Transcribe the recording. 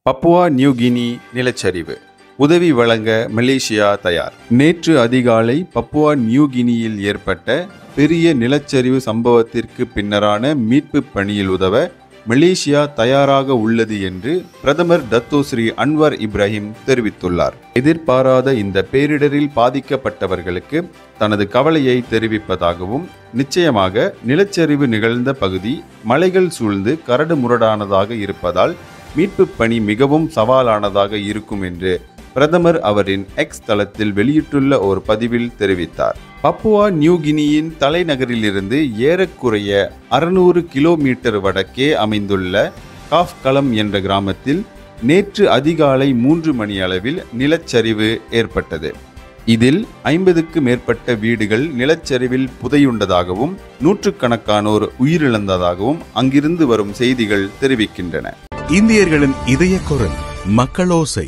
Papua new Guinea நிலச்சரிவு உதவி வழங்க மலேசியா தயார். நேற்று அதிகாலை பப்புவா நியூ கினியில் ஏற்பட்ட பெரிய நிலச்சரிவு சம்பவத்திற்கு பின்னரான மீட்பு பணியில் உதவ மலேசியா தயாராக உள்ளது என்று பிரதமர் டத்தோ ஸ்ரீ அன்வர் இப்ராஹிம் தெரிவித்துள்ளார். எதிர்பாராத இந்த பேரிடரில் பாதிக்கப்பட்டவர்களுக்கு தனது கவலையை தெரிவிப்பதாகவும், நிச்சயமாக நிலச்சரிவு நிகழ்ந்த பகுதி மலைகள் சூழ்ந்து கரடு முரடானதாக இருப்பதால் மீட்பு பணி மிகவும் சவாலானதாக இருக்கும் என்று பிரதமர் அவரின் எக்ஸ் தளத்தில் வெளியிட்டுள்ள ஒரு பதிவில் தெரிவித்தார். பப்புவா நியூ கினியின் தலைநகரிலிருந்து ஏறக்குறைய 600 கிலோமீட்டர் வடக்கே அமைந்துள்ள காஃப் களம் என்ற கிராமத்தில் நேற்று அதிகாலை 3 மணி அளவில் நிலச்சரிவு ஏற்பட்டது. இதில் 50க்கு மேற்பட்ட வீடுகள் நிலச்சரிவில் புதையுண்டதாகவும் நூற்றுக்கணக்கானோர் உயிரிழந்ததாகவும் அங்கிருந்து வரும் செய்திகள் தெரிவிக்கின்றன. இந்தியர்களின் இதய குரல் மக்களோசை.